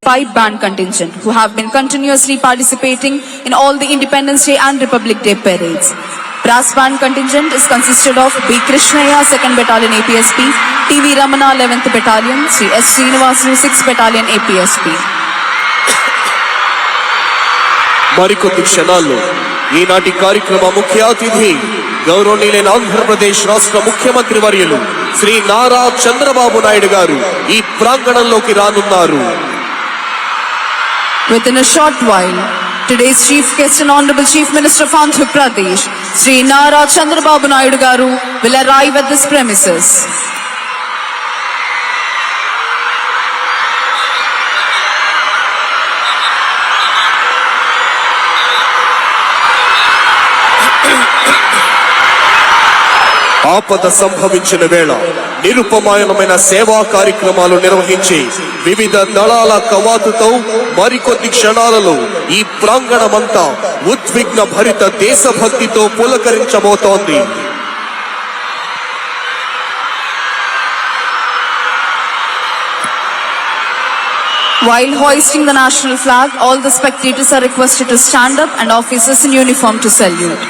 pipe band contingent who have been continuously participating in all the Independence Day and Republic Day parades. Brass band contingent is consisted of B. Krishnaya 2nd Battalion APSP, T.V. Ramana 11th Battalion, Sri S. Srinivasu 6th Battalion APSP. మరికొద్ది క్షణాల్లో ఈనాటి కార్యక్రమ ముఖ్య అతిథి గౌరవనీయులైన ఆంధ్రప్రదేశ్ రాష్ట్ర ముఖ్యమంత్రి వర్యులు శ్రీ నారా చంద్రబాబు నాయుడు గారు ఈ ప్రాంగణంలోకి రానున్నారు. Within a short while, today's chief guest and honorable chief minister of Andhra Pradesh, Sri Nara Chandrababu Naidu garu, will arrive at this premises. ఆపద సంభవించిన వేళ నిరుపమానమైన సేవా కార్యక్రమాలు నిర్వహించి వివిధ దళాల కవాతుతో మరికొద్ది క్షణాలలో ఈ ప్రాంగణమంతా ఉద్విగ్న భరిత దేశభక్తితో పులకరించబోతోంది. While hoisting the national flag, all the spectators are requested to stand up and officers in uniform to salute.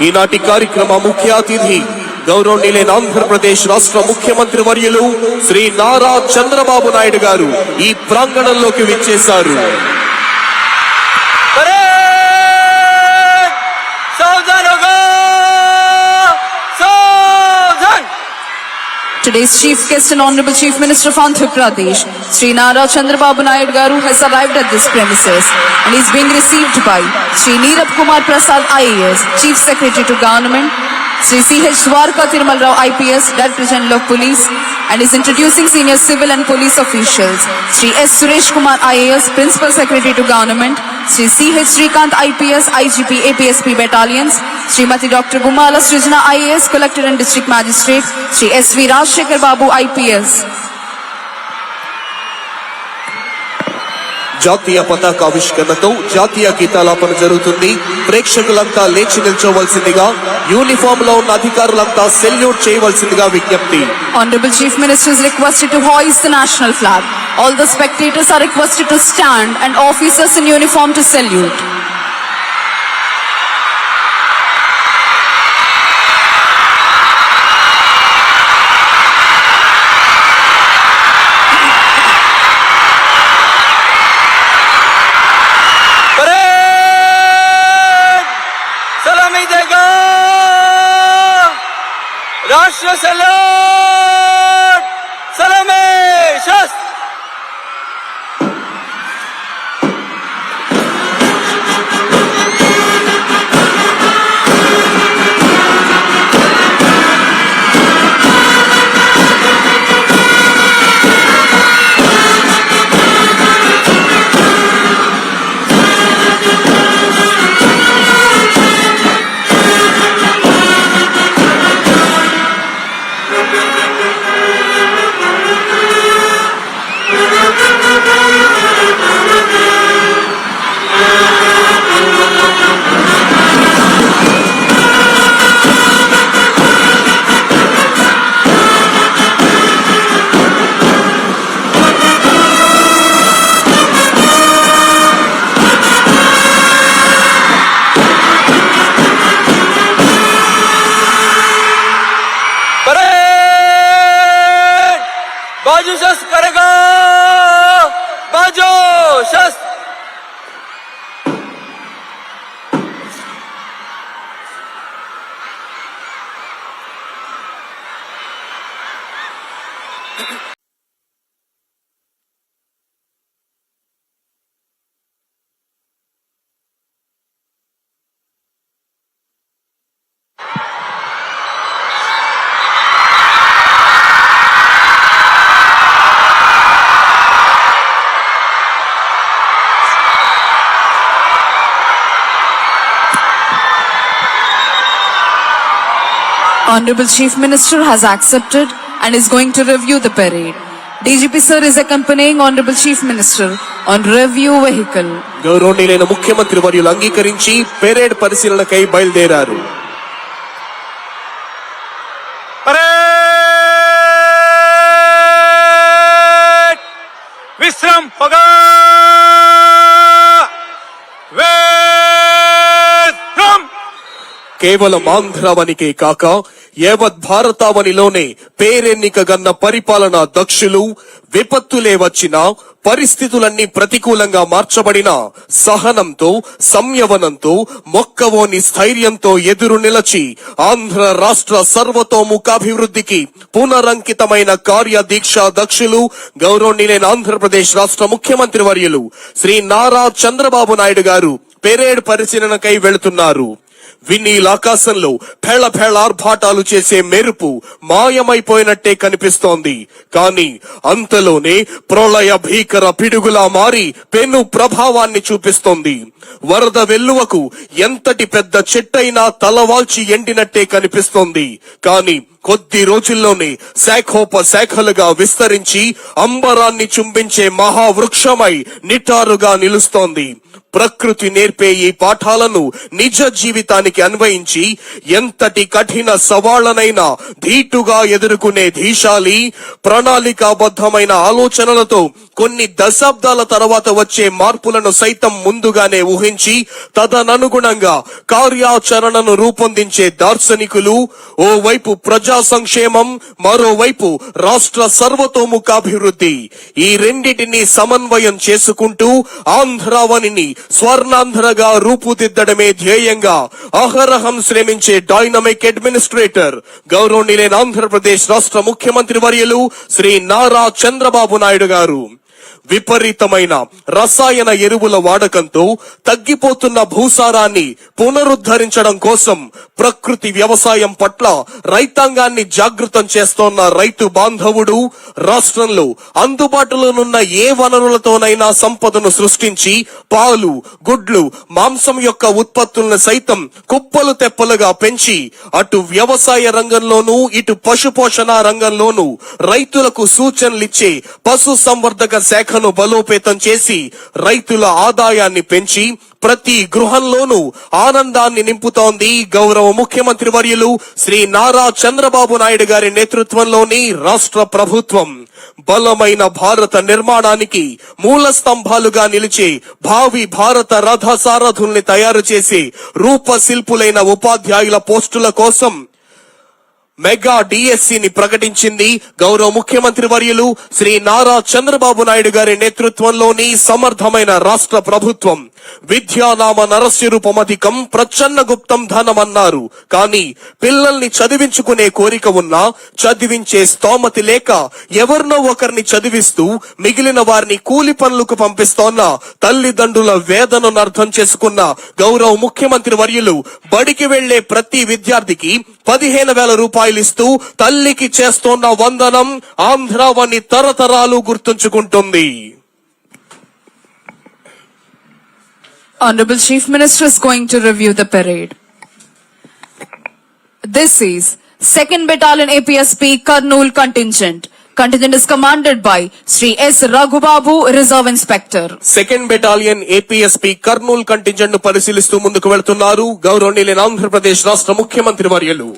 ఈనాటి కార్యక్రమ ముఖ్య అతిథి గౌరవనీయులైన ఆంధ్రప్రదేశ్ రాష్ట్ర ముఖ్యమంత్రి వర్యులు శ్రీ నారా చంద్రబాబు నాయుడు గారు ఈ ప్రాంగణంలోకి విచ్చేశారు. Today's chief guest and honorable chief minister of Andhra Pradesh, Sri Nara Chandrababu Naidu garu, has arrived at this premises and is being received by Sri Neerab Kumar Prasad IAS, Chief Secretary to Government, Sri C.H. Dwarka Tirumal Rao IPS, Director General of Police, and is introducing senior civil and police officials, Sri S. Suresh Kumar IAS, Principal Secretary to Government, Sri C.H. Srikant IPS, IGP APSP Battalions, Srimati Dr. Gumala Srijana IAS, Collector and District Magistrate, Sri S.V. Rajshekhar Babu IPS. జాతీయ పతాకావిష్కరణతో జాతీయ గీతాలాపన జరుగుతుంది. ప్రేక్షకులంతా లేచి నిల్చోవలసిందిగా, uniform లో ఉన్న అధికారులంతా salute చేయవలసిందిగా విజ్ఞప్తి. Honorable Chief Minister is requested to hoist the national flag. All the spectators are requested to stand and officers in uniform to salute. राष्ट्र सलाम सलामे शस्त्र बाजू शस्त्र करेगा बाजू शस्त्र Honorable Chief Minister has accepted and is going to review the parade. DGP sir is accompanying Honorable Chief Minister on review vehicle. గౌరవనీయులైన ముఖ్యమంత్రి వర్యులు అంగీకరించి పెరేడ్ పరిశీలనకై బయలుదేరారు. विश्राम पगार కేవలం ఆంధ్రావనికే కాక యావత్ భారతావనిలోనే పేరెన్నికగన్న పరిపాలనా దక్షులు, విపత్తులే వచ్చినా పరిస్థితులన్నీ ప్రతికూలంగా మార్చబడిన సహనంతో, సంయమనంతో, మొక్కవోని స్థైర్యంతో ఎదురు నిలచి ఆంధ్ర రాష్ట్ర సర్వతోముఖాభివృద్ధికి పునరంకితమైన కార్యదీక్షా దక్షులు గౌరవనీయులైన ఆంధ్రప్రదేశ్ రాష్ట్ర ముఖ్యమంత్రి వర్యులు శ్రీ నారా చంద్రబాబు నాయుడు గారు పెరేడ్ పరిశీలనకై వెళుతున్నారు. వినీలాకాశంలో ఆర్భాటాలు చేసే మెరుపు మాయమైపోయినట్టే కనిపిస్తోంది. కానీ అంతలోనే ప్రళయ భీకర పిడుగులా మారి పెను ప్రభావాన్ని చూపిస్తోంది. వరద వెల్లువకు ఎంతటి పెద్ద చెట్టైనా తలవాల్చి ఎండినట్టే కనిపిస్తోంది. కానీ కొద్ది రోజుల్లోనే శాఖోపశాఖలుగా విస్తరించి అంబరాన్ని చుంబించే మహావృక్షమై నిటారుగా నిలుస్తోంది. ప్రకృతి నేర్పే ఈ పాఠాలను నిజ జీవితానికి అన్వయించి ఎంతటి కఠిన సవాళ్లనైనా ధీటుగా ఎదుర్కొనే ధీశాలి, ప్రణాళికాబద్ధమైన ఆలోచనలతో కొన్ని దశాబ్దాల తర్వాత వచ్చే మార్పులను సైతం ముందుగానే ఊహించి తదననుగుణంగా కార్యాచరణను రూపొందించే దార్శనికులు, ఓవైపు ప్రజా సంక్షేమం, మరోవైపు రాష్ట్ర సర్వతోముఖాభివృద్ధి, ఈ రెండిటిని సమన్వయం చేసుకుంటూ ఆంధ్రావనిని స్వర్ణాంధ్రగా రూపుదిద్దడమే ధ్యేయంగా అహరహం శ్రమించే డైనమిక్ అడ్మినిస్ట్రేటర్ గౌరవనీయులైన ఆంధ్రప్రదేశ్ రాష్ట్ర ముఖ్యమంత్రి వర్యులు శ్రీ నారా చంద్రబాబు నాయుడు గారు విపరీతమైన రసాయన ఎరువుల వాడకంతో తగ్గిపోతున్న భూసారాన్ని పునరుద్ధరించడం కోసం ప్రకృతి వ్యవసాయం పట్ల రైతాంగాన్ని జాగృతం చేస్తోన్న రైతు బాంధవుడు రాష్ట్రంలో అందుబాటులోనున్న ఏ వనరులతోనైనా సంపదను సృష్టించి పాలు, గుడ్లు, మాంసం యొక్క ఉత్పత్తులను సైతం కుప్పలు తెప్పలుగా పెంచి అటు వ్యవసాయ రంగంలోనూ ఇటు పశుపోషణ రంగంలోనూ రైతులకు సూచనలిచ్చే పశు సంవర్ధక శాఖను బలోపేతం చేసి రైతుల ఆదాయాన్ని పెంచి ప్రతి గృహంలోనూ ఆనందాన్ని నింపుతోంది గౌరవ ముఖ్యమంత్రి వర్యులు శ్రీ నారా చంద్రబాబు నాయుడు గారి నేతృత్వంలోని రాష్ట్ర ప్రభుత్వం. బలమైన భారత నిర్మాణానికి మూల స్తంభాలుగా నిలిచే భావి భారత రథ సారథుల్ని తయారు చేసే రూపశిల్పులైన ఉపాధ్యాయుల పోస్టుల కోసం మెగా డిఎస్సిని ప్రకటించింది గౌరవ ముఖ్యమంత్రి వర్యులు శ్రీ నారా చంద్రబాబు నాయుడు గారి నేతృత్వంలోని సమర్థమైన రాష్ట్ర ప్రభుత్వం. విద్యానామ నరస్యరూపమధికం ప్రచన్న గుప్తం ధనమన్నారు. కానీ పిల్లల్ని చదివించుకునే కోరిక ఉన్నా చదివించే స్తోమతి లేక ఎవరినో ఒకరిని చదివిస్తూ మిగిలిన వారిని కూలి పనులకు పంపిస్తోన్న తల్లిదండ్రుల వేదనను అర్థం చేసుకున్న గౌరవ ముఖ్యమంత్రి వర్యులు బడికి వెళ్లే ప్రతి విద్యార్థికి 15,000 రూపాయలు ఇస్తూ తల్లికి చేస్తోన్న వందనం ఆంధ్రావని తరతరాలు గుర్తుంచుకుంటుంది. Honorable Chief Minister is going to review the parade. This is 2nd Battalion APSP Kurnool contingent. Contingent is commanded by Sri S. Raghubabu, Reserve Inspector. 2nd Battalion APSP Kurnool contingent ను పరిశీలిస్తూ ముందుకు వెళ్తున్నారు గౌరవనీయులైన ఆంధ్రప్రదేశ్ రాష్ట్ర ముఖ్యమంత్రి వర్యులు.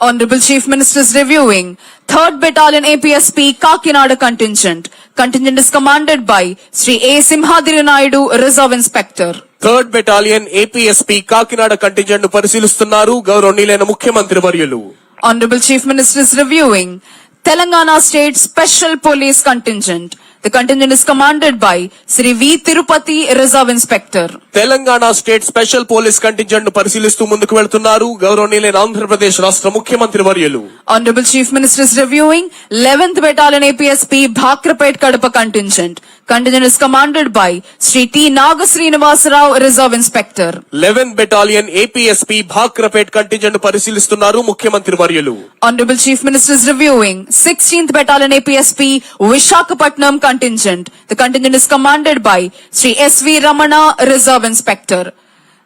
Honorable Chief Minister is reviewing 3rd Battalion APSP Kakinada contingent. Contingent is commanded by Sri A. Simhadri Naidu, Reserve Inspector. 3rd Battalion APSP Kakinada contingent ను పరిశీలిస్తున్నారు గౌరవనీయులైన ముఖ్యమంత్రి వర్యులు. Honorable Chief Minister is reviewing Telangana State Special Police Contingent. The contingent is commanded by Sri V. Tirupati, Reserve Inspector. Telangana state special police contingent ను పరిశీలిస్తూ ముందుకు వెళ్తున్నారు గౌరవనీయులైన ఆంధ్రప్రదేశ్ రాష్ట్ర ముఖ్యమంత్రి వర్యులు. Honorable Chief Minister is reviewing 11th Battalion APSP Bhakrapet Kadapa contingent. Contingent is commanded by Sri T. Nagasrinivas Rao, Reserve Inspector. 11th Battalion APSP Bhakrapet contingent ను పరిశీలిస్తున్నారు ముఖ్యమంత్రి వర్యులు. Honorable Chief Minister is reviewing 16th Battalion APSP Vishakhapatnam contingent. The contingent is commanded by Sri S.V. Ramana, Reserve Inspector.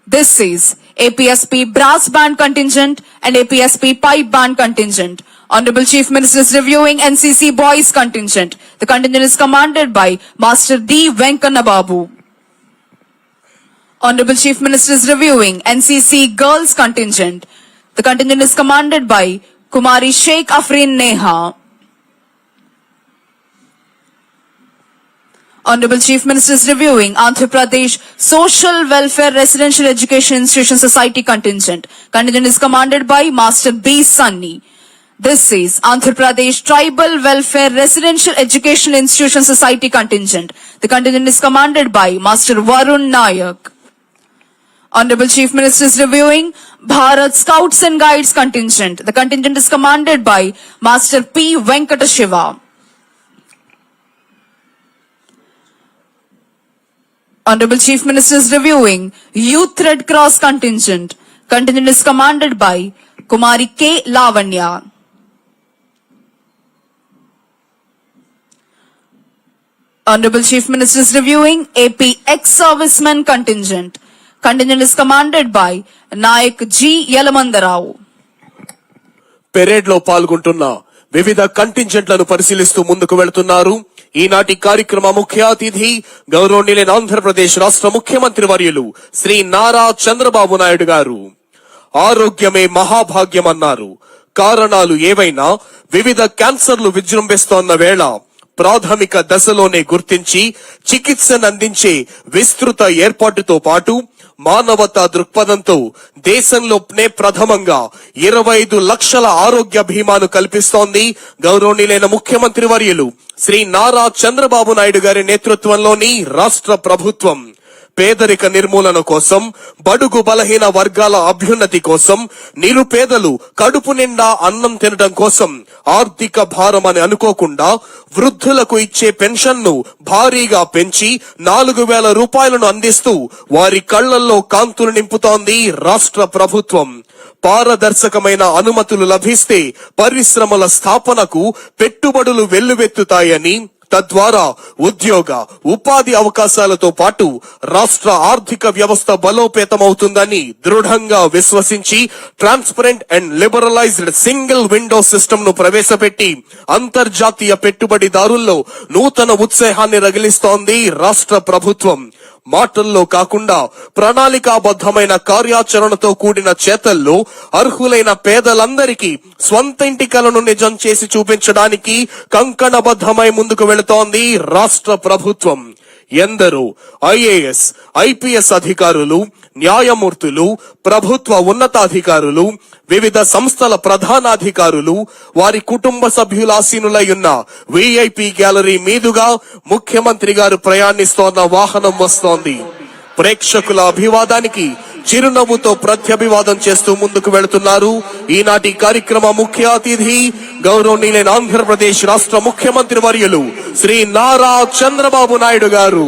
This is APSP Brass Band contingent and APSP Pipe Band contingent. Honorable Chief Minister is reviewing NCC Boys contingent. The contingent is commanded by Master D. Venkana Babu. Honorable Chief Minister is reviewing NCC Girls contingent. The contingent is commanded by Kumari Sheikh Afreen Neha. Honorable Chief Minister is reviewing Andhra Pradesh Social Welfare Residential Education Institution Society contingent. Contingent is commanded by Master B. Sunny. This is Andhra Pradesh Tribal Welfare Residential Education Institution Society contingent. The contingent is commanded by Master Varun Nayak. Honorable Chief Minister is reviewing Bharat Scouts and Guides contingent. The contingent is commanded by Master P. Venkatashiva. Honorable Chief Minister is reviewing Youth Red Cross contingent. Contingent is commanded by Kumari K. Lavanya. Honorable Chief Minister is reviewing AP ex-servicemen contingent. Contingent is commanded by Nayak G. Yalamandarao. Parade లో పాల్గొంటున్న వివిధ కంటింజెంట్లను పరిశీలిస్తూ ముందుకు వెళ్తున్నారు. ఈనాటి కార్యక్రమ ముఖ్య అతిథి గౌరవనీయులైన ఆంధ్రప్రదేశ్ రాష్ట్ర ముఖ్యమంత్రి వర్యులు శ్రీ నారా చంద్రబాబు నాయుడు గారు. ఆరోగ్యమే మహాభాగ్యమన్నారు. కారణాలు ఏవైనా వివిధ క్యాన్సర్లు విజృంభిస్తోన్న వేళ ప్రాథమిక దశలోనే గుర్తించి చికిత్సనందించే విస్తృత ఏర్పాటుతో పాటు మానవతా దృక్పథంతో దేశంలోనే ప్రథమంగా 25 లక్షల ఆరోగ్య బీమాను కల్పిస్తోంది గౌరవనీయులైన ముఖ్యమంత్రి వర్యులు శ్రీ నారా చంద్రబాబు నాయుడు గారి నేతృత్వంలోని రాష్ట్ర ప్రభుత్వం. పేదరిక నిర్మూలన కోసం, బడుగు బలహీన వర్గాల అభ్యున్నతి కోసం, నిరుపేదలు కడుపు నిండా అన్నం తినడం కోసం ఆర్థిక భారం అని అనుకోకుండా వృద్ధులకు ఇచ్చే పెన్షన్ ను భారీగా పెంచి 4,000 రూపాయలను అందిస్తూ వారి కళ్లల్లో కాంతులు నింపుతోంది రాష్ట్ర ప్రభుత్వం. పారదర్శకమైన అనుమతులు లభిస్తే పరిశ్రమల స్థాపనకు పెట్టుబడులు వెల్లువెత్తుతాయని, తద్వారా ఉద్యోగ ఉపాధి అవకాశాలతో పాటు రాష్ట్ర ఆర్థిక వ్యవస్థ బలోపేతమవుతుందని దృఢంగా విశ్వసించి transparent and liberalised single window system ను ప్రవేశపెట్టి అంతర్జాతీయ పెట్టుబడిదారుల్లో నూతన ఉత్సాహాన్ని రగిలిస్తోంది రాష్ట్ర ప్రభుత్వం. మాటల్లో కాకుండా ప్రణాళికాబద్ధమైన కార్యాచరణతో కూడిన చేతల్లో అర్హులైన పేదలందరికీ స్వంత ఇంటి కలను నిజం చేసి చూపించడానికి కంకణబద్ధమై ముందుకు వెళుతోంది రాష్ట్ర ప్రభుత్వం. ఎందరో ఐఏఎస్, ఐపీఎస్ అధికారులు, న్యాయమూర్తులు, ప్రభుత్వ ఉన్నతాధికారులు, వివిధ సంస్థల ప్రధానాధికారులు, వారి కుటుంబ సభ్యులాసీనులై ఉన్న విఐపి గ్యాలరీ మీదుగా ముఖ్యమంత్రి గారు ప్రయాణిస్తోన్న వాహనం వస్తోంది. ప్రేక్షకుల అభివాదానికి చిరునవ్వుతో ప్రత్యభివాదం చేస్తూ ముందుకు వెళుతున్నారు. ఈనాటి కార్యక్రమ ముఖ్య అతిథి గౌరవనీయులైన ఆంధ్రప్రదేశ్ రాష్ట్ర ముఖ్యమంత్రి వర్యులు శ్రీ నారా చంద్రబాబు నాయుడు గారు.